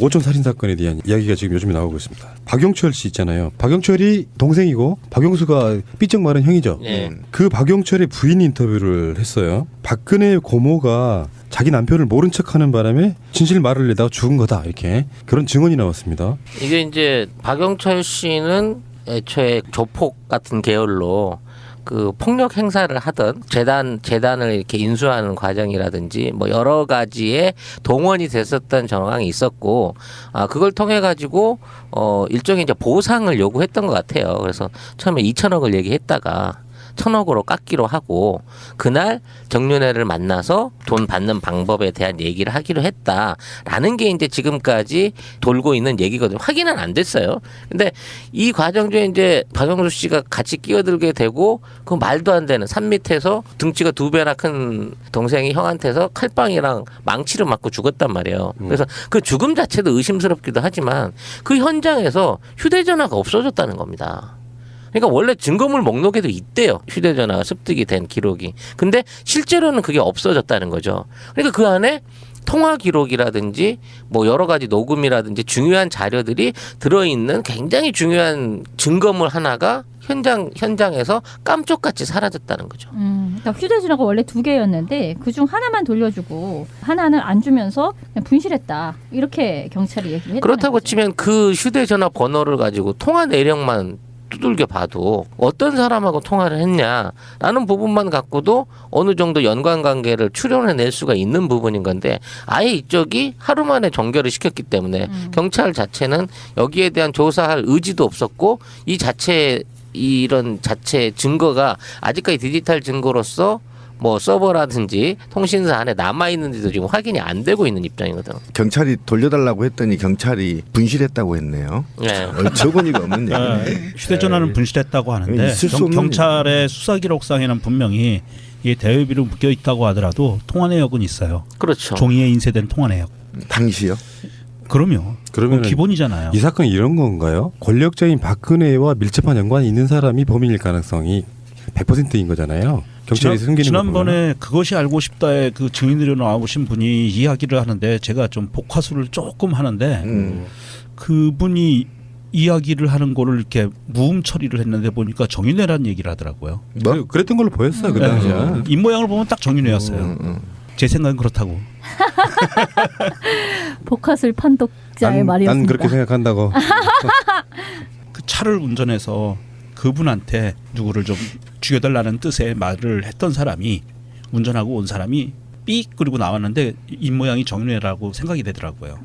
오촌 살인 사건에 대한 이야기가 지금 요즘에 나오고 있습니다. 박용철 씨 있잖아요. 박용철이 동생이고 박용수가 삐쩍 마른 형이죠. 그 박용철의 부인 인터뷰를 했어요. 박근혜 고모가 자기 남편을 모른 척하는 바람에 진실 말을 내다가 죽은 거다 이렇게 그런 증언이 나왔습니다. 이게 이제 박용철 씨는 애초에 조폭 같은 계열로 그 폭력 행사를 하던 재단을 이렇게 인수하는 과정이라든지 뭐 여러 가지의 동원이 됐었던 정황이 있었고, 그걸 통해 가지고 일종의 이제 보상을 요구했던 것 같아요. 그래서 처음에 2천억을 얘기했다가 1,000억으로 깎기로 하고 그날 정윤회를 만나서 돈 받는 방법에 대한 얘기를 하기로 했다라는 게 이제 지금까지 돌고 있는 얘기거든요. 확인은 안 됐어요. 근데 이 과정 중에 이제 박영수 씨가 같이 끼어들게 되고 그 말도 안 되는 산 밑에서 등치가 2배나 큰 동생이 형한테서 칼빵이랑 망치를 맞고 죽었단 말이에요. 그래서 그 죽음 자체도 의심스럽기도 하지만 그 현장에서 휴대전화가 없어졌다는 겁니다. 그러니까 원래 증거물 목록에도 있대요. 휴대전화가 습득이 된 기록이. 근데 실제로는 그게 없어졌다는 거죠. 그러니까 그 안에 통화 기록이라든지 뭐 여러 가지 녹음이라든지 중요한 자료들이 들어있는 굉장히 중요한 증거물 하나가 현장에서 깜짝같이 사라졌다는 거죠. 그러니까 휴대전화가 원래 2개였는데 그중 하나만 돌려주고 하나는 안 주면서 그냥 분실했다. 이렇게 경찰이 얘기를 했다는 그렇다고 거죠. 치면 그 휴대전화 번호를 가지고 통화 내역만 두들겨 봐도 어떤 사람하고 통화를 했냐라는 부분만 갖고도 어느 정도 연관관계를 추론해낼 수가 있는 부분인 건데 아예 이쪽이 하루 만에 종결을 시켰기 때문에 경찰 자체는 여기에 대한 조사할 의지도 없었고 이런 자체 증거가 아직까지 디지털 증거로서 뭐 서버라든지 통신사 안에 남아있는지도 지금 확인이 안 되고 있는 입장이거든. 경찰이 돌려달라고 했더니 경찰이 분실했다고 했네요. 네. 어처구니가 없는 얘기네. 휴대전화는 분실했다고 하는데 있을 수 없는 경찰의 수사 기록상에는 분명히 이 대여비로 묶여 있다고 하더라도 통화 내역은 있어요. 그렇죠. 종이에 인쇄된 통화 내역. 당시요? 그럼요. 그러면 기본이잖아요. 이 사건이 이런 건가요? 권력자인 박근혜와 밀접한 연관이 있는 사람이 범인일 가능성이 100%인 거잖아요. 경찰이 숨기는 지난번에 그것이 알고 싶다에 그 증인으로 나오신 분이 이야기를 하는데 제가 좀 복화술을 조금 하는데 그분이 이야기를 하는 거를 이렇게 무음 처리를 했는데 보니까 정윤회라는 얘기를 하더라고요. 뭐? 그랬던 걸로 보였어요. 그 당시에. 입 모양을 보면 딱 정윤회였어요. 제 생각은 그렇다고. 복화술 판독자의 말이었습니다. 난 그렇게 생각한다고. 그 차를 운전해서 그분한테 누구를 좀 죽여달라는 뜻의 말을 했던 사람이 운전하고 온 사람이 삑 그리고 나왔는데 입 모양이 정윤회라고 생각이 되더라고요.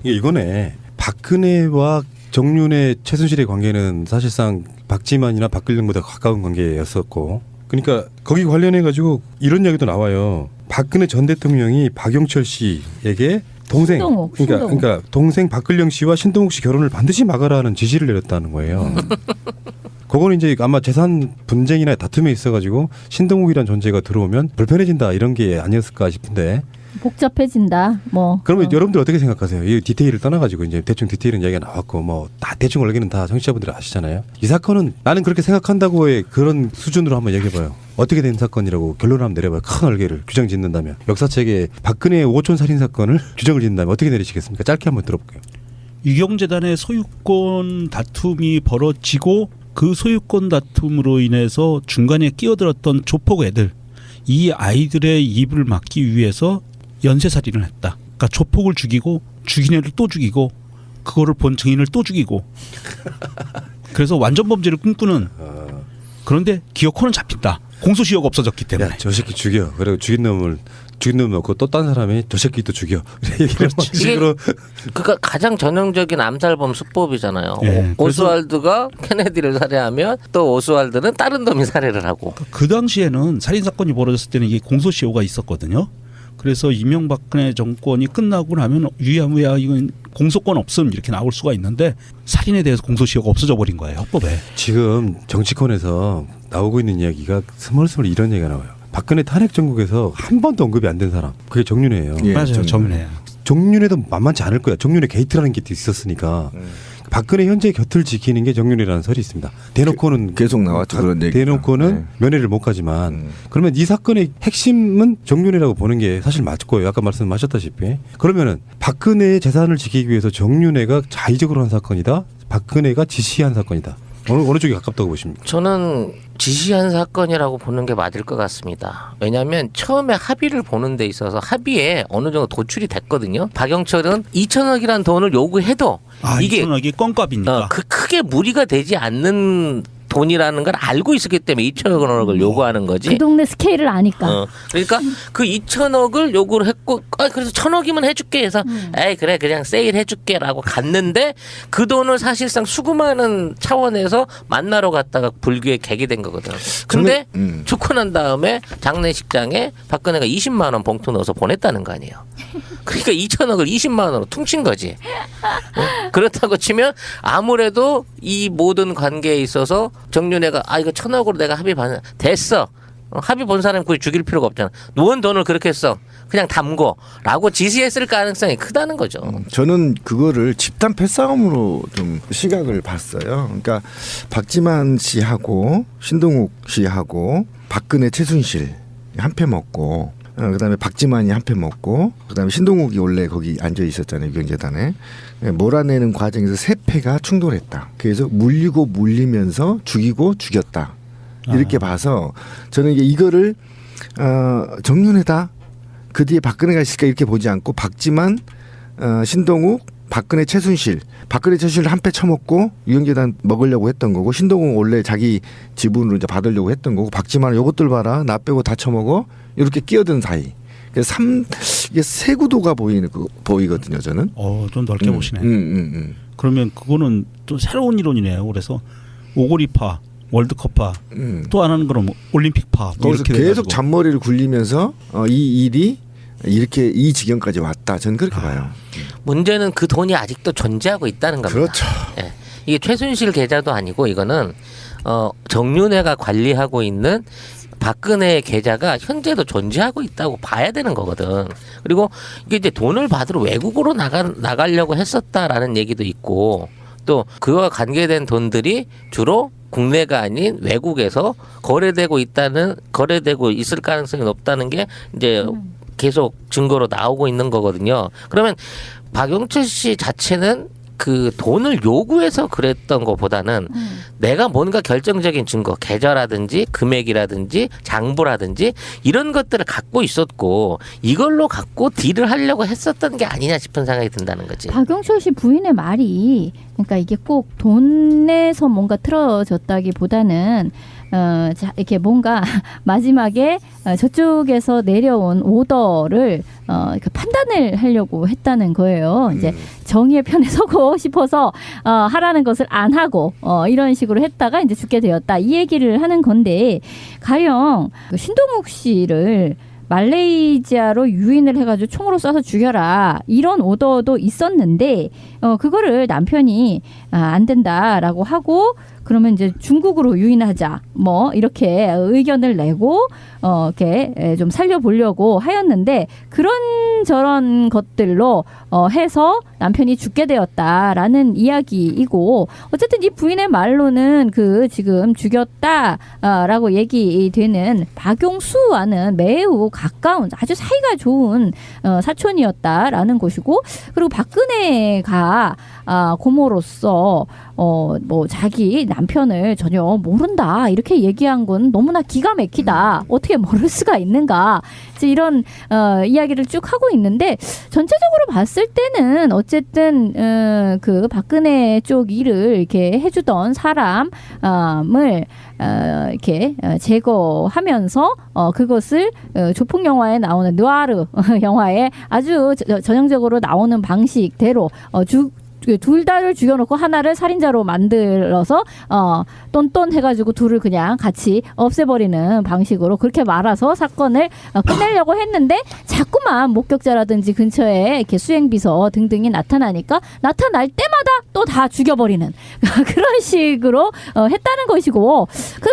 이거네. 박근혜와 정윤회 최순실의 관계는 사실상 박지만이나 박근령보다 가까운 관계였었고, 그러니까 거기 관련해 가지고 이런 이야기도 나와요. 박근혜 전 대통령이 박용철 씨에게 동생, 신동욱. 그러니까 동생 박근령 씨와 신동욱 씨 결혼을 반드시 막아라는 지시를 내렸다는 거예요. 그거는 이제 아마 재산 분쟁이나 다툼에 있어가지고 신동욱이라는 존재가 들어오면 불편해진다 이런 게 아니었을까 싶은데. 복잡해진다. 뭐. 그러면 여러분들 어떻게 생각하세요? 이 디테일을 떠나가지고 이제 대충 디테일은 이야기가 나왔고 뭐 다 대충 얼기는 다 청취자분들 아시잖아요. 이 사건은 나는 그렇게 생각한다고의 그런 수준으로 한번 얘기해봐요. 어떻게 된 사건이라고 결론을 한번 내려봐요. 큰 얼개를 규정 짓는다면 역사책에 박근혜의 오촌 살인 사건을 규정을 짓는다면 어떻게 내리시겠습니까? 짧게 한번 들어볼게요. 유경재단의 소유권 다툼이 벌어지고 그 소유권 다툼으로 인해서 중간에 끼어들었던 조폭 애들, 이 아이들의 입을 막기 위해서 연쇄살인을 했다. 그러니까 조폭을 죽이고 죽인 애를 또 죽이고 그거를 본 증인을 또 죽이고 그래서 완전 범죄를 꿈꾸는. 그런데 기어코는 잡힌다. 공소시효가 없어졌기 때문에. 야, 저 새끼 죽여. 그리고 죽인 놈 넣고 또 딴 사람이 저 새끼 또 죽여. 얘기를 식으로. 그러니까 가장 전형적인 암살범 수법이잖아요. 네, 오스왈드가 케네디를 살해하면 또 오스왈드는 다른 놈이 살해를 하고. 그 당시에는 살인 사건이 벌어졌을 때는 이게 공소시효가 있었거든요. 그래서 이명박근혜 정권이 끝나고 나면 유야무야 이건 공소권 없음 이렇게 나올 수가 있는데 살인에 대해서 공소시효가 없어져 버린 거예요. 헌법에. 지금 정치권에서 나오고 있는 이야기가 스멀스멀 이런 얘기가 나와요. 박근혜 탄핵 정국에서 한 번도 언급이 안 된 사람. 그게 정윤회예요. 예, 맞아요. 정윤회. 정윤회도 만만치 않을 거야. 정윤회 게이트라는 게 있었으니까. 박근혜 현재 곁을 지키는 게 정윤회라는 설이 있습니다. 대놓고는 계속 나왔죠 그런 얘기. 대놓고는 면회를 못 가지만 그러면 이 사건의 핵심은 정윤회라고 보는 게 사실 맞고요. 아까 말씀하셨다시피 그러면은 박근혜의 재산을 지키기 위해서 정윤회가 자의적으로 한 사건이다. 박근혜가 지시한 사건이다. 어느 쪽이 가깝다고 보십니까? 저는 지시한 사건이라고 보는 게 맞을 것 같습니다. 왜냐하면 처음에 합의를 보는 데 있어서 합의에 어느 정도 도출이 됐거든요. 박영철은 2천억이란 돈을 요구해도 이게 2천억이 껌값이니까. 크게 무리가 되지 않는 돈이라는 걸 알고 있었기 때문에 2천억을 요구하는 거지. 그 동네 스케일을 아니까. 그러니까 그 2천억을 요구를 했고 그래서 1,000억이면 해줄게 해서 에이 그래 그냥 세일 해줄게라고 갔는데 그 돈을 사실상 수금하는 차원에서 만나러 갔다가 불교에 객이 된 거거든. 근데 죽고 난 다음에 장례식장에 박근혜가 20만 원 봉투 넣어서 보냈다는 거 아니에요. 그러니까 2천억을 20만 원으로 퉁친 거지. 그렇다고 치면 아무래도 이 모든 관계에 있어서 정윤회가 이거 1,000억으로 내가 합의 반 됐어. 합의 본 사람 굳이 죽일 필요가 없잖아. 누군 돈을 그렇게 써. 그냥 담고라고 지시했을 가능성이 크다는 거죠. 저는 그거를 집단 패싸움으로 좀 시각을 봤어요. 그러니까 박지만 씨하고 신동욱 씨하고 박근혜 최순실 한 패 먹고 그다음에 박지만이 한 패 먹고 그다음에 신동욱이 원래 거기 앉아 있었잖아요. 유경재단에. 몰아내는 과정에서 세 패가 충돌했다. 그래서 물리고 물리면서 죽이고 죽였다. 이렇게 봐서 저는 이거를 정윤회다. 그 뒤에 박근혜가 있을까 이렇게 보지 않고 박지만, 신동욱, 박근혜 최순실 한 패 쳐먹고 유경재단 먹으려고 했던 거고 신동욱 원래 자기 지분으로 이제 받으려고 했던 거고 박지만은 요것들 봐라 나 빼고 다 쳐먹어 이렇게 끼어든 사이. 그래서 이게 세 구도가 보이거든요 저는. 좀 넓게 보시네. 그러면 그거는 또 새로운 이론이네요. 그래서 오고리파, 월드컵파, 또 하나는 그럼 올림픽파. 거기서 계속 잔머리를 굴리면서 이 일이 이렇게 이 지경까지 왔다. 저는 그렇게 봐요. 문제는 그 돈이 아직도 존재하고 있다는 겁니다. 그렇죠. 예. 이게 최순실 계좌도 아니고 이거는 정윤회가 관리하고 있는 박근혜의 계좌가 현재도 존재하고 있다고 봐야 되는 거거든. 그리고 이게 이제 돈을 받으러 외국으로 나가려고 했었다라는 얘기도 있고 또 그와 관계된 돈들이 주로 국내가 아닌 외국에서 거래되고 있을 가능성이 높다는 게 이제 계속 증거로 나오고 있는 거거든요. 그러면 박영철 씨 자체는 그 돈을 요구해서 그랬던 것보다는 내가 뭔가 결정적인 증거, 계좌라든지 금액이라든지 장부라든지 이런 것들을 갖고 있었고 이걸로 갖고 딜을 하려고 했었던 게 아니냐 싶은 생각이 든다는 거지. 박영철 씨 부인의 말이 그러니까 이게 꼭 돈에서 뭔가 틀어졌다기보다는 이렇게 뭔가 마지막에 저쪽에서 내려온 오더를 이렇게 판단을 하려고 했다는 거예요. 이제 정의의 편에 서고 싶어서 하라는 것을 안 하고 이런 식으로 했다가 이제 죽게 되었다. 이 얘기를 하는 건데 가령 그 신동욱 씨를 말레이시아로 유인을 해가지고 총으로 쏴서 죽여라 이런 오더도 있었는데 그거를 남편이 안 된다라고 하고 그러면 이제 중국으로 유인하자 뭐 이렇게 의견을 내고 이렇게 좀 살려보려고 하였는데 그런 저런 것들로 해서 남편이 죽게 되었다라는 이야기이고 어쨌든 이 부인의 말로는 그 지금 죽였다라고 얘기되는 박용수와는 매우 가까운 아주 사이가 좋은 사촌이었다라는 것이고 그리고 박근혜가 고모로서 뭐 자기 남편을 전혀 모른다 이렇게 얘기한 건 너무나 기가 막히다. 어떻게 모를 수가 있는가. 이런 이야기를 쭉 하고 있는데 전체적으로 봤을 때는 어쨌든 그 박근혜 쪽 일을 이렇게 해주던 사람을 이렇게 제거하면면 그것을 조폭 영화에 나오는 느와르 영화에 아주 전형적으로 나오는 방식대로 둘 다를 죽여놓고 하나를 살인자로 만들어서 똔똔 해가지고 둘을 그냥 같이 없애버리는 방식으로 그렇게 말아서 사건을 끝내려고 했는데 자꾸만 목격자라든지 근처에 이렇게 수행비서 등등이 나타나니까 나타날 때마다 또 다 죽여버리는 그런 식으로 했다는 것이고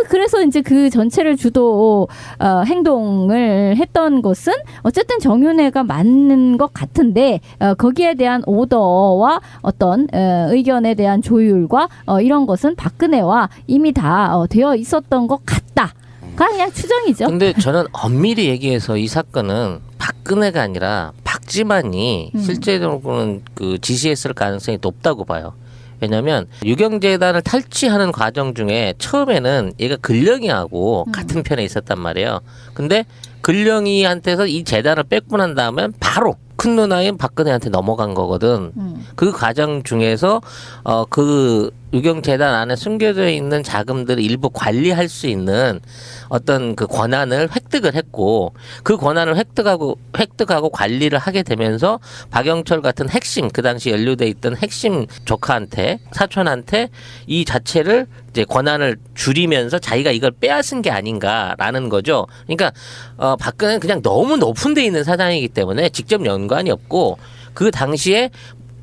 그래서 이제 그 전체를 주도 행동을 했던 것은 어쨌든 정윤회가 맞는 것 같은데 거기에 대한 오더와 어떤 어떤 의견에 대한 조율과 이런 것은 박근혜와 이미 다 되어 있었던 것 같다. 그냥 추정이죠. 근데 저는 엄밀히 얘기해서 이 사건은 박근혜가 아니라 박지만이 실제로는 그 지시했을 가능성이 높다고 봐요. 왜냐하면 유경재단을 탈취하는 과정 중에 처음에는 얘가 근령이하고 같은 편에 있었단 말이에요. 근데 근령이한테서 이 재단을 뺏고 난 다음에 바로 큰 누나인 박근혜한테 넘어간 거거든. 그 과정 중에서 그 유경재단 안에 숨겨져 있는 자금들을 일부 관리할 수 있는 어떤 그 권한을 획득을 했고 그 권한을 획득하고 관리를 하게 되면서 박영철 같은 핵심 그 당시 연루돼 있던 핵심 조카한테 사촌한테 이 자체를 이제 권한을 줄이면서 자기가 이걸 빼앗은 게 아닌가라는 거죠. 그러니까 박근혜는 그냥 너무 높은 데 있는 사장이기 때문에 직접 연관이 없고 그 당시에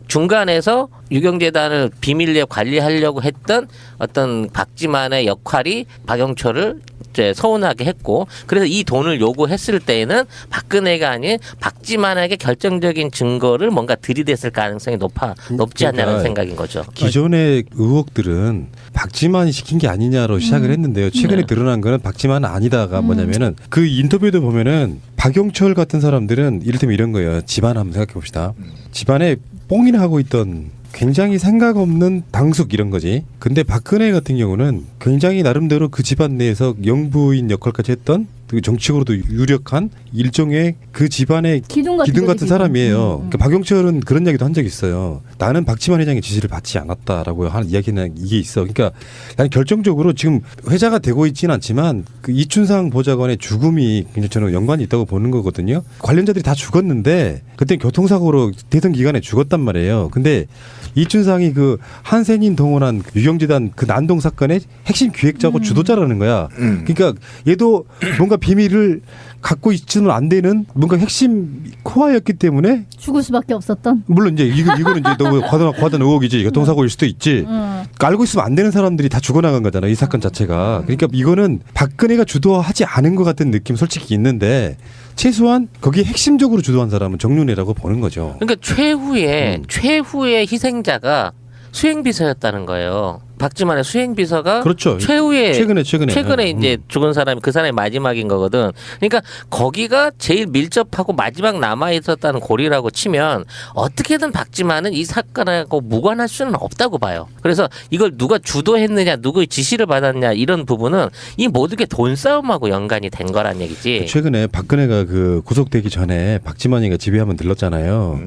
중간에서 유경재단을 비밀리에 관리하려고 했던 어떤 박지만의 역할이 박영철을 이제 서운하게 했고 그래서 이 돈을 요구했을 때에는 박근혜가 아닌 박지만에게 결정적인 증거를 뭔가 들이댔을 가능성이 높지 않냐는 그러니까 생각인 거죠. 기존의 의혹들은 박지만이 시킨 게 아니냐로 시작을 했는데요. 최근에 네. 드러난 거는 박지만은 아니다가 뭐냐면은 그 인터뷰도 보면은 박영철 같은 사람들은 이를테면 이런 거예요. 집안 한번 생각해 봅시다. 집안에 뽕이나 하고 있던 굉장히 생각 없는 당숙 이런 거지. 근데 박근혜 같은 경우는 굉장히 나름대로 그 집안 내에서 영부인 역할까지 했던 그 정치적으로도 유력한 일종의 그 집안의 기둥 같은 사람이에요. 그러니까 박영철은 그런 이야기도 한 적이 있어요. 나는 박지만 회장의 지시를 받지 않았다라고 하는 이야기는 이게 있어. 그러니까 나는 결정적으로 지금 회자가 되고 있지는 않지만 그 이춘상 보좌관의 죽음이 굉장히 저는 연관이 있다고 보는 거거든요. 관련자들이 다 죽었는데 그때 교통사고로 대선 기간에 죽었단 말이에요. 근데 이춘상이 그 한센인 동원한 유경재단 그 난동 사건의 핵심 기획자고 주도자라는 거야. 그러니까 얘도 뭔가 비밀을 갖고 있지는 안 되는 뭔가 핵심 코어였기 때문에 죽을 수밖에 없었던. 물론 이제 이거는 이제 너무 과도한 의혹이지. 교통사고일 수도 있지. 알고 있으면 안 되는 사람들이 다 죽어나간 거잖아. 이 사건 자체가. 그러니까 이거는 박근혜가 주도하지 않은 것 같은 느낌 솔직히 있는데 최소한 거기에 핵심적으로 주도한 사람은 정윤회라고 보는 거죠. 그러니까 최후의 희생자가 수행비서였다는 거예요. 박지만의 수행비서가 그렇죠. 최근에 이제 음. 죽은 사람이 그 사람이 마지막인 거거든. 그러니까 거기가 제일 밀접하고 마지막 남아 있었다는 고리라고 치면 어떻게든 박지만은 이 사건하고 무관할 수는 없다고 봐요. 그래서 이걸 누가 주도했느냐, 누구의 지시를 받았냐 이런 부분은 이 모든 게 돈 싸움하고 연관이 된 거란 얘기지. 최근에 박근혜가 그 구속되기 전에 박지만이가 집에 한번 들렀잖아요.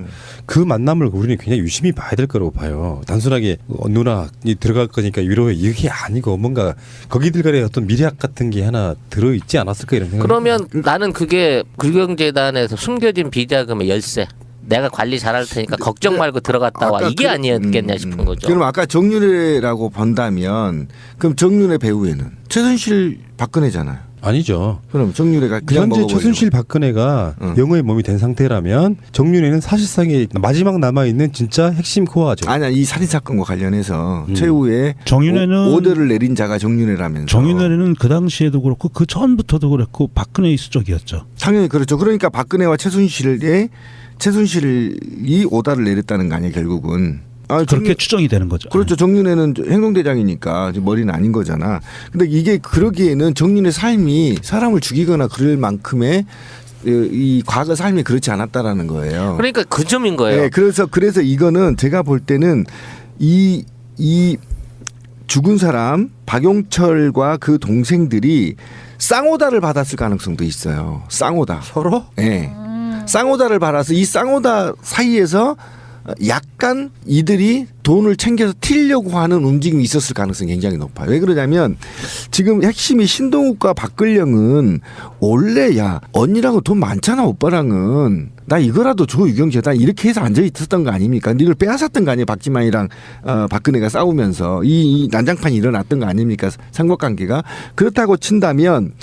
그 만남을 우리는 굉장히 유심히 봐야 될 거라고 봐요. 단순하게 누나이 들어갈 거니까 위로해 이게 아니고 뭔가 거기들간의 어떤 미래학 같은 게 하나 들어있지 않았을까 이런 생각. 그러면 나는 그게 유경재단에서 숨겨진 비자금의 열쇠. 내가 관리 잘할 테니까 걱정 말고 들어갔다 와. 이게 아니었겠냐 싶은 거죠. 그럼 아까 정윤회라고 본다면 그럼 정윤회 배후에는 최순실 박근혜잖아요. 아니죠. 그럼 정윤회가 그냥 현재 먹어버리는 최순실 박근혜가 영어의 몸이 된 상태라면 정윤회는 사실상의 마지막 남아있는 진짜 핵심 코어죠. 아니야 이 살인 사건과 관련해서 최후에 정윤회는 오더를 내린 자가 정윤회라면서. 정윤회는 그 당시에도 그렇고 그 전부터도 그랬고 박근혜의 수적이었죠. 당연히 그렇죠. 그러니까 박근혜와 최순실이 오다를 내렸다는 거 아니에요 결국은. 그렇게 추정이 되는 거죠. 그렇죠. 정윤회는 행동대장이니까 머리는 아닌 거잖아. 근데 이게 그러기에는 정윤회 삶이 사람을 죽이거나 그럴 만큼의 이 과거 삶이 그렇지 않았다라는 거예요. 그러니까 그 점인 거예요. 네, 그래서 이거는 제가 볼 때는 이 죽은 사람 박용철과 그 동생들이 쌍오다를 받았을 가능성도 있어요. 쌍오다. 서로? 네. 쌍오다를 받아서 이 쌍오다 사이에서 약간 이들이 돈을 챙겨서 튀려고 하는 움직임이 있었을 가능성이 굉장히 높아요. 왜 그러냐면 지금 핵심이 신동욱과 박근령은 원래 야 언니랑은 돈 많잖아 오빠랑은 나 이거라도 줘 유경재단 이렇게 해서 앉아 있었던 거 아닙니까? 이걸 빼앗았던 거 아니에요. 박지만이랑 박근혜가 싸우면서 이 난장판이 일어났던 거 아닙니까? 삼각관계가. 그렇다고 친다면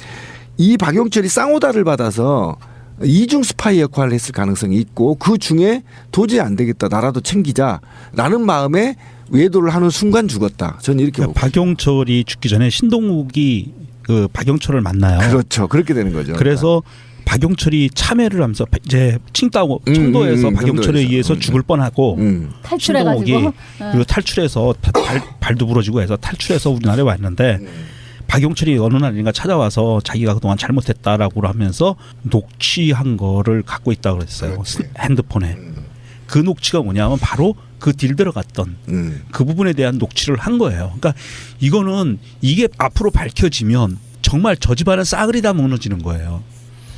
이 박용철이 쌍오다를 받아서 이중 스파이 역할을 했을 가능성이 있고 그 중에 도저히 안 되겠다 나라도 챙기자라는 마음에 외도를 하는 순간 죽었다. 저는 이렇게 보고. 박용철이 죽기 전에 신동욱이 그 박용철을 만나요. 그렇죠. 그렇게 되는 거죠. 그래서 박용철이 참여를 하면서 이제 청도에서 박용철에 청도에서. 의해서 죽을 뻔하고 탈출해가지고 신동욱이 그리고 탈출해서 발도 부러지고 해서 탈출해서 우리나라에 왔는데 박용철이 어느 날인가 찾아와서 자기가 그동안 잘못했다라고 하면서 녹취한 거를 갖고 있다고 그랬어요. 그렇지. 핸드폰에. 그 녹취가 뭐냐면 바로 그 딜 들어갔던 그 부분에 대한 녹취를 한 거예요. 그러니까 이거는 이게 앞으로 밝혀지면 정말 저 집안은 싸그리 다 무너지는 거예요.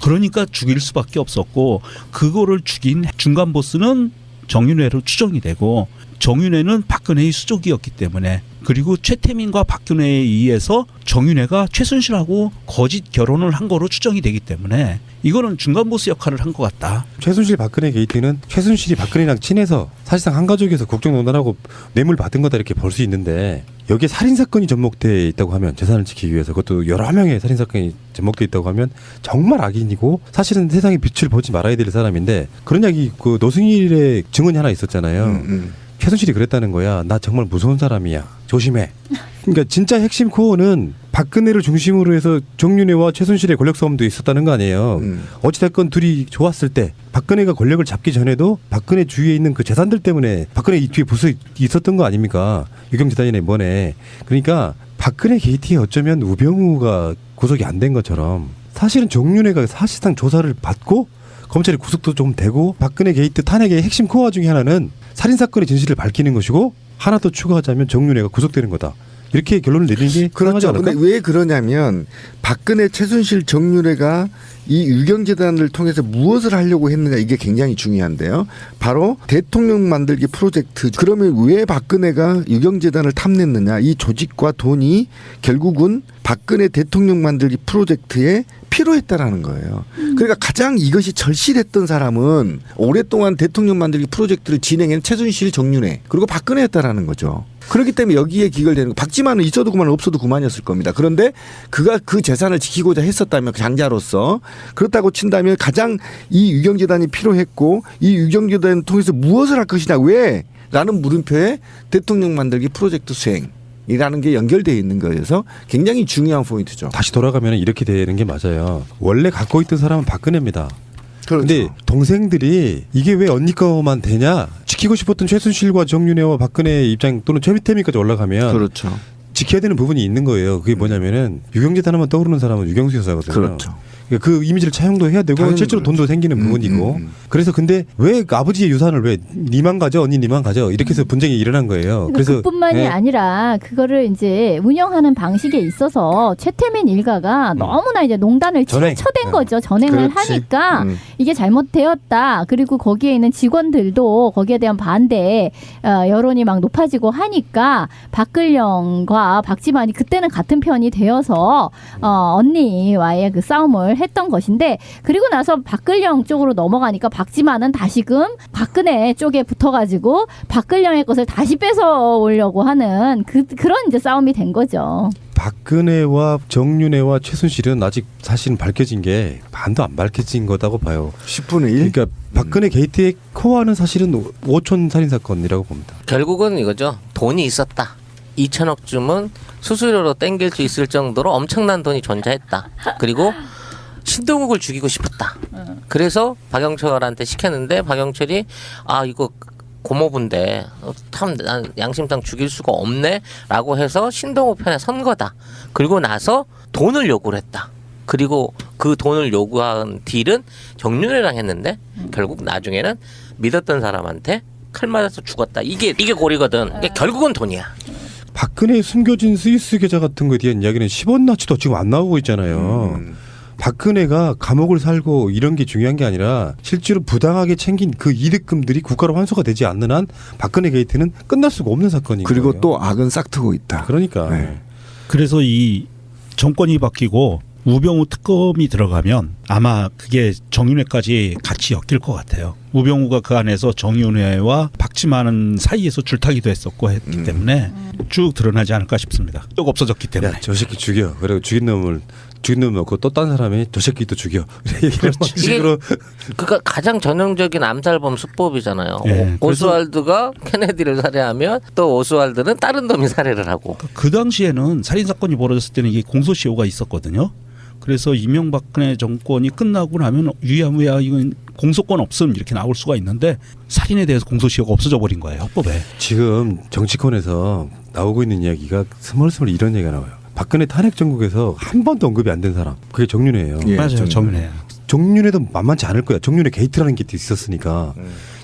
그러니까 죽일 수밖에 없었고 그거를 죽인 중간 보스는 정윤회로 추정이 되고 정윤회는 박근혜의 수족이었기 때문에 그리고 최태민과 박근혜에 의해서 정윤회가 최순실하고 거짓 결혼을 한 거로 추정이 되기 때문에 이거는 중간 보스 역할을 한 것 같다. 최순실 박근혜 게이트는 최순실이 박근혜랑 친해서 사실상 한 가족에서 국정농단하고 뇌물 받은 거다 이렇게 볼 수 있는데 여기에 살인사건이 접목돼 있다고 하면 재산을 지키기 위해서 그것도 여러 명의 살인사건이 접목돼 있다고 하면 정말 악인이고 사실은 세상에 빛을 보지 말아야 될 사람인데 그런 이야기 그 노승일의 증언이 하나 있었잖아요. 최순실이 그랬다는 거야. 나 정말 무서운 사람이야. 조심해. 그러니까 진짜 핵심 코어는 박근혜를 중심으로 해서 정윤회와 최순실의 권력 싸움도 있었다는 거 아니에요. 어찌됐건 둘이 좋았을 때 박근혜가 권력을 잡기 전에도 박근혜 주위에 있는 그 재산들 때문에 박근혜 이 뒤에 부서 있었던 거 아닙니까? 유경재단이네 뭐네. 그러니까 박근혜 게이트에 어쩌면 우병우가 구속이 안 된 것처럼 사실은 정윤회가 사실상 조사를 받고 검찰이 구속도 좀 되고 박근혜 게이트 탄핵의 핵심 코어 중에 하나는 살인사건의 진실을 밝히는 것이고 하나 더 추가하자면 정윤회가 구속되는 거다. 이렇게 결론을 내리는 게 가능하지 그렇죠. 않을까? 근데 왜 그러냐면 박근혜, 최순실, 정윤회가 이 유경재단을 통해서 무엇을 하려고 했느냐 이게 굉장히 중요한데요. 바로 대통령 만들기 프로젝트. 그러면 왜 박근혜가 유경재단을 탐냈느냐. 이 조직과 돈이 결국은 박근혜 대통령 만들기 프로젝트에 필요했다라는 거예요. 그러니까 가장 이것이 절실했던 사람은 오랫동안 대통령 만들기 프로젝트를 진행한 최순실, 정윤회 그리고 박근혜였다라는 거죠. 그렇기 때문에 여기에 기결되는 거. 박지만은 있어도 그만 없어도 그만이었을 겁니다. 그런데 그가 그 재산을 지키고자 했었다면 장자로서 그렇다고 친다면 가장 이 유경재단이 필요했고 이 유경재단을 통해서 무엇을 할 것이냐 왜? 라는 물음표에 대통령 만들기 프로젝트 수행. 이라는 게 연결되어 있는 거여서 굉장히 중요한 포인트죠. 다시 돌아가면 이렇게 되는 게 맞아요. 원래 갖고 있던 사람은 박근혜입니다. 그렇죠. 근데 동생들이 이게 왜 언니 거만 되냐? 지키고 싶었던 최순실과 정윤회와 박근혜의 입장 또는 최태민까지 올라가면 그렇죠. 지켜야 되는 부분이 있는 거예요. 그게 뭐냐면은 유경재단 하면 떠오르는 사람은 유경수 여사거든요. 그렇죠. 그러니까 그 이미지를 차용도 해야 되고 당연히 실제로 그렇죠. 돈도 생기는 부분이고 그래서 근데 왜 아버지의 유산을 왜 니만 가져 언니 니만 가져 이렇게 해서 분쟁이 일어난 거예요. 그래서 그뿐만이 예. 아니라 그거를 이제 운영하는 방식에 있어서 최태민 일가가 너무나 이제 농단을 전행. 치쳐댄 거죠. 전행을 그렇지. 하니까 이게 잘못되었다. 그리고 거기에 있는 직원들도 거기에 대한 반대 여론이 막 높아지고 하니까 박근령과 박지만이 그때는 같은 편이 되어서 언니와의 그 싸움을 했던 것인데 그리고 나서 박근령 쪽으로 넘어가니까 박지만은 다시금 박근혜 쪽에 붙어가지고 박근령의 것을 다시 뺏어오려고 하는 그런 이제 싸움이 된 거죠. 박근혜와 정윤회와 최순실은 아직 사실은 밝혀진 게 반도 안 밝혀진 거다고 봐요. 10분의 1. 그러니까 박근혜 게이트의 코어는 사실은 5촌 살인 사건이라고 봅니다. 결국은 이거죠. 돈이 있었다. 2천억 쯤은 수수료로 땡길 수 있을 정도로 엄청난 돈이 존재했다. 그리고 신동욱을 죽이고 싶었다. 그래서 박영철한테 시켰는데 박영철이 이거 고모부인데 참 난 양심상 죽일 수가 없네라고 해서 신동욱 편에 선 거다. 그리고 나서 돈을 요구를 했다. 그리고 그 돈을 요구한 딜은 정윤회랑 했는데 결국 나중에는 믿었던 사람한테 칼 맞아서 죽었다. 이게 고리거든. 그러니까 결국은 돈이야. 박근혜의 숨겨진 스위스 계좌 같은 거에 대한 이야기는 10원 나치도 지금 안 나오고 있잖아요. 박근혜가 감옥을 살고 이런 게 중요한 게 아니라 실제로 부당하게 챙긴 그 이득금들이 국가로 환수가 되지 않는 한 박근혜 게이트는 끝날 수가 없는 사건인 거예요. 그리고 또 악은 싹트고 있다. 그러니까 네. 그래서 이 정권이 바뀌고 우병우 특검이 들어가면 아마 그게 정윤회까지 같이 엮일 것 같아요. 우병우가 그 안에서 정윤회와 박지만은 사이에서 줄타기도 했었고 했기 때문에 쭉 드러나지 않을까 싶습니다. 또 없어졌기 때문에. 야, 저 새끼 죽여. 그리고 죽인 놈 넣고 또 딴 사람이 저 새끼 또 죽여. 이런 식으로 그러니까 가장 전형적인 암살범 수법이잖아요. 예, 오스왈드가 케네디를 살해하면 또 오스왈드는 다른 놈이 살해를 하고. 그 당시에는 살인 사건이 벌어졌을 때는 이게 공소시효가 있었거든요. 그래서 이명박근혜 정권이 끝나고 나면 유야무야 이건 공소권 없음 이렇게 나올 수가 있는데 살인에 대해서 공소시효가 없어져 버린 거예요, 헌법에. 지금 정치권에서 나오고 있는 이야기가 스멀스멀 이런 얘기가 나와요. 박근혜 탄핵 정국에서 한 번도 언급이 안 된 사람. 그게 정윤회예요. 예, 맞아요, 정윤회. 정윤회도 만만치 않을 거야. 정윤회 게이트라는 게 있었으니까.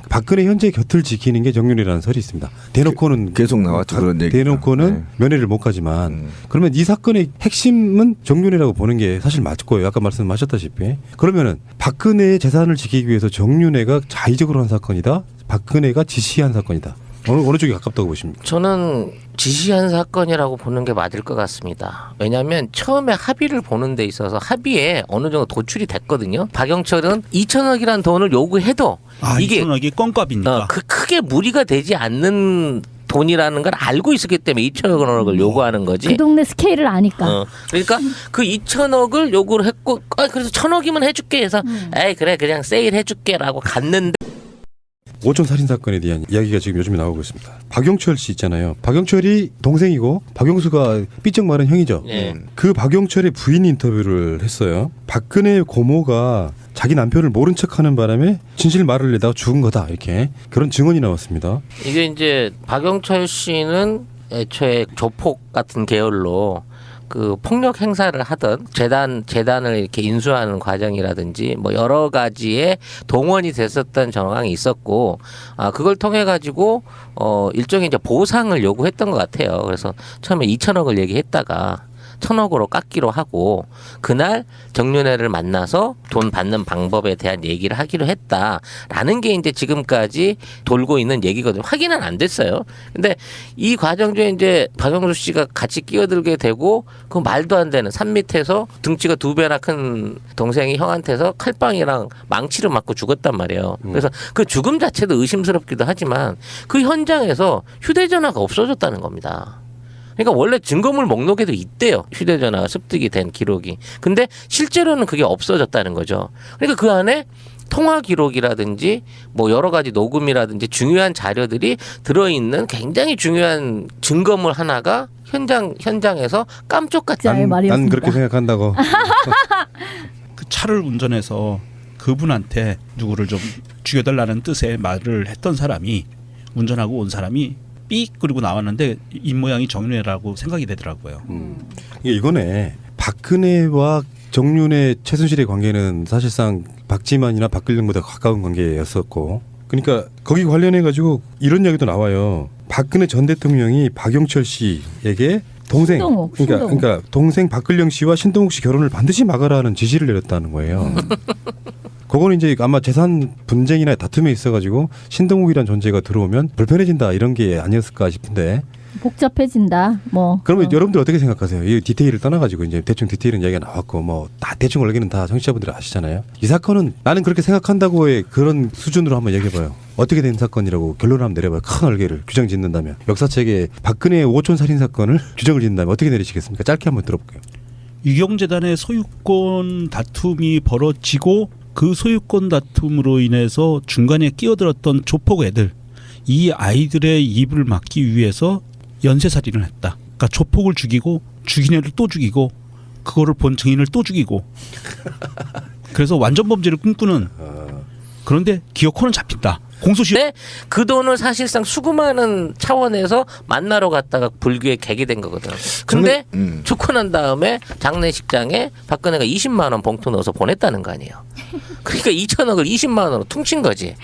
박근혜 현재 곁을 지키는 게 정윤회라는 설이 있습니다. 대놓고는 계속 나왔죠, 그런 얘기가. 대놓고는 네. 면회를 못 가지만 그러면 이 사건의 핵심은 정윤회라고 보는 게 사실 맞을 거예요. 아까 말씀하셨다시피. 그러면은 박근혜의 재산을 지키기 위해서 정윤회가 자의적으로 한 사건이다. 박근혜가 지시한 사건이다. 어느 쪽이 가깝다고 보십니까? 저는 지시한 사건이라고 보는 게 맞을 것 같습니다. 왜냐하면 처음에 합의를 보는 데 있어서 합의에 어느 정도 도출이 됐거든요. 박영철은 2천억이라는 돈을 요구해도 이게 2천억이 껌값이니까. 크게 무리가 되지 않는 돈이라는 걸 알고 있었기 때문에 2천억을 요구하는 거지. 그 동네 스케일을 아니까. 그러니까 그 2천억을 요구를 했고 그래서 1,000억이면 해줄게 해서 에이 그래 그냥 세일 해줄게라고 갔는데 5촌 살인 사건에 대한 이야기가 지금 요즘에 나오고 있습니다. 박영철 씨 있잖아요. 박영철이 동생이고 박영수가 삐쩍 마른 형이죠. 예. 그 박영철의 부인 인터뷰를 했어요. 박근혜 고모가 자기 남편을 모른 척하는 바람에 진실 말을 내다가 죽은 거다 이렇게 그런 증언이 나왔습니다. 이게 이제 박영철 씨는 애초에 조폭 같은 계열로 그 폭력 행사를 하던 재단을 이렇게 인수하는 과정이라든지 뭐 여러 가지에 동원이 됐었던 정황이 있었고 그걸 통해 가지고 일종의 이제 보상을 요구했던 것 같아요. 그래서 처음에 2천억을 얘기했다가 1,000억으로 깎기로 하고 그날 정윤회를 만나서 돈 받는 방법에 대한 얘기를 하기로 했다라는 게 이제 지금까지 돌고 있는 얘기거든요. 확인은 안 됐어요. 근데 이 과정 중에 이제 박영수 씨가 같이 끼어들게 되고 그 말도 안 되는 산 밑에서 등치가 2배나 큰 동생이 형한테서 칼빵이랑 망치를 맞고 죽었단 말이에요. 그래서 그 죽음 자체도 의심스럽기도 하지만 그 현장에서 휴대전화가 없어졌다는 겁니다. 그러니까 원래 증거물 목록에도 있대요. 휴대전화가 습득이 된 기록이. 근데 실제로는 그게 없어졌다는 거죠. 그러니까 그 안에 통화 기록이라든지 뭐 여러 가지 녹음이라든지 중요한 자료들이 들어있는 굉장히 중요한 증거물 하나가 현장에서 깜짝같이 난 그렇게 생각한다고. 그 차를 운전해서 그분한테 누구를 좀 죽여달라는 뜻의 말을 했던 사람이 운전하고 온 사람이 삑 그리고 나왔는데 입모양이 정윤회라고 생각이 되더라고요. 이거네. 박근혜와 정윤회 최순실의 관계는 사실상 박지만이나 박근영보다 가까운 관계였었고 그러니까 거기 관련해 가지고 이런 이야기도 나와요. 박근혜 전 대통령이 박영철 씨에게 동생 그러니까 동생 박근영 씨와 신동욱 씨 결혼을 반드시 막아라는 지시를 내렸다는 거예요. 그거는 이제 아마 재산 분쟁이나 다툼에 있어가지고 신동욱이라는 존재가 들어오면 불편해진다 이런 게 아니었을까 싶은데 복잡해진다. 뭐. 그러면 여러분들 어떻게 생각하세요? 이 디테일을 떠나가지고 이제 대충 디테일은 이야기가 나왔고 뭐 다 대충 얼기는 다 청취자분들 아시잖아요. 이 사건은 나는 그렇게 생각한다고의 그런 수준으로 한번 얘기해봐요. 어떻게 된 사건이라고 결론을 한번 내려봐요. 큰 얼개를 규정 짓는다면 역사책에 박근혜의 5촌 살인 사건을 규정을 짓는다면 어떻게 내리시겠습니까? 짧게 한번 들어볼게요. 유경재단의 소유권 다툼이 벌어지고 그 소유권 다툼으로 인해서 중간에 끼어들었던 조폭 애들 이 아이들의 입을 막기 위해서 연쇄살인을 했다. 그러니까 조폭을 죽이고 죽인 애를 또 죽이고 그거를 본 증인을 또 죽이고 그래서 완전 범죄를 꿈꾸는 그런데 기어코는 잡힌다. 공소시효. 근데 그 돈을 사실상 수금하는 차원에서 만나러 갔다가 불교에 객이 거거든. 근데 죽고 난 다음에 장례식장에 박근혜가 20만 원 봉투 넣어서 보냈다는 거 아니에요. 그러니까 2천억을 20만 원으로 퉁친 거지.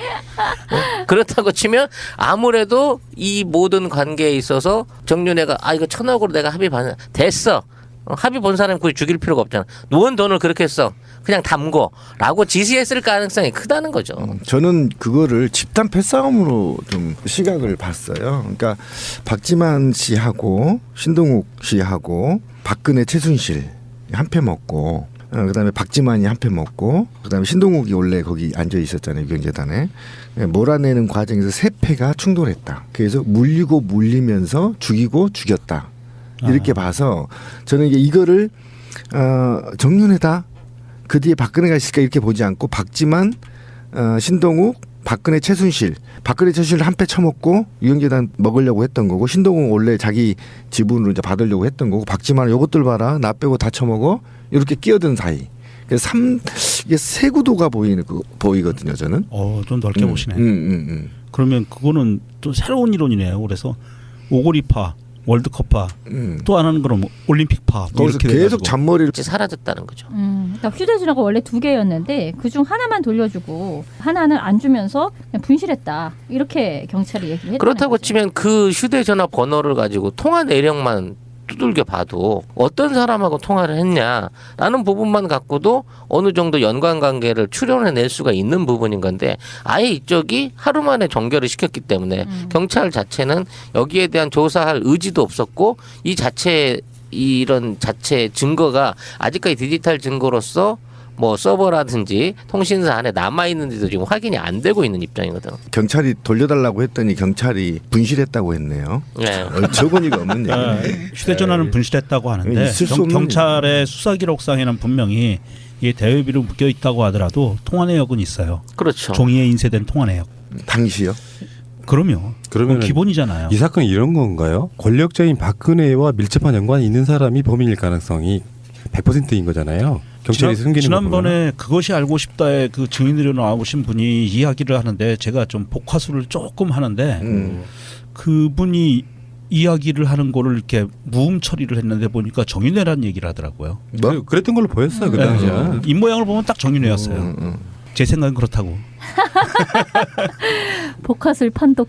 그렇다고 치면 아무래도 이 모든 관계에 있어서 정윤회가 이거 1,000억으로 내가 합의 반 됐어. 합의 본 사람이 굳이 죽일 필요가 없잖아. 누군 돈을 그렇게 써. 그냥 담고라고 지시했을 가능성이 크다는 거죠. 저는 그거를 집단 패싸움으로 좀 시각을 봤어요. 그러니까 박지만 씨하고 신동욱 씨하고 박근혜 최순실 한 패 먹고 그다음에 박지만이 한 패 먹고 그다음에 신동욱이 원래 거기 앉아 있었잖아요. 유경재단에. 몰아내는 과정에서 세 패가 충돌했다. 그래서 물리면서 죽이고 죽였다. 이렇게 봐서 저는 이거를 정윤회다. 그 뒤에 박근혜가 있을까 이렇게 보지 않고 박지만, 신동욱 박근혜 최순실 한 패 쳐먹고 유영재단 먹으려고 했던 거고 신동욱 원래 자기 지분으로 이제 받으려고 했던 거고 박지만 요것들 봐라 나 빼고 다 쳐먹어 이렇게 끼어든 사이. 그래서 이게 세 구도가 보이거든요 저는. 좀 넓게 보시네. 그러면 그거는 또 새로운 이론이네요. 그래서 오고리파, 월드컵파, 또 하나는 그럼 올림픽파. 뭐 거기서 이렇게 계속 돼가지고. 잔머리를 사라졌다는 거죠. 그러니까 휴대전화가 원래 2개였는데 그중 하나만 돌려주고 하나는 안 주면서 그냥 분실했다. 이렇게 경찰이 얘기를 했다는 그렇다고 거죠. 치면 그 휴대전화 번호를 가지고 통화 내역만 두들겨 봐도 어떤 사람하고 통화를 했냐라는 부분만 갖고도 어느 정도 연관관계를 추론해낼 수가 있는 부분인 건데 아예 이쪽이 하루 만에 종결을 시켰기 때문에 경찰 자체는 여기에 대한 조사할 의지도 없었고 이런 자체 증거가 아직까지 디지털 증거로서 뭐 서버라든지 통신사 안에 남아 있는지도 지금 확인이 안 되고 있는 입장이거든. 경찰이 돌려달라고 했더니 경찰이 분실했다고 했네요. 네. 어처구니가 없는 네, 얘기네. 휴대전화는 분실했다고 하는데 있을 수 없는 경찰의 수사 기록상에는 분명히 이게 대여비로 묶여 있다고 하더라도 통화 내역은 있어요. 그렇죠. 종이에 인쇄된 통화 내역. 당시요. 그럼요. 그러면은 그건 기본이잖아요. 이 사건이 이런 건가요? 권력자인 박근혜와 밀접한 연관이 있는 사람이 범인일 가능성이 100%인 거잖아요. 경찰이 숨기는 거 보면. 지난번에 그것이 알고 싶다에 그 증인으로 나오신 분이 이야기를 하는데 제가 좀 복화수를 조금 하는데 그분이 이야기를 하는 거를 이렇게 무음 처리를 했는데 보니까 정윤회라는 얘기를 하더라고요. 뭐? 그랬던 걸로 보였어요 그 네. 당시에. 입 모양을 보면 딱 정윤회였어요. 제 생각은 그렇다고. 복화술 판독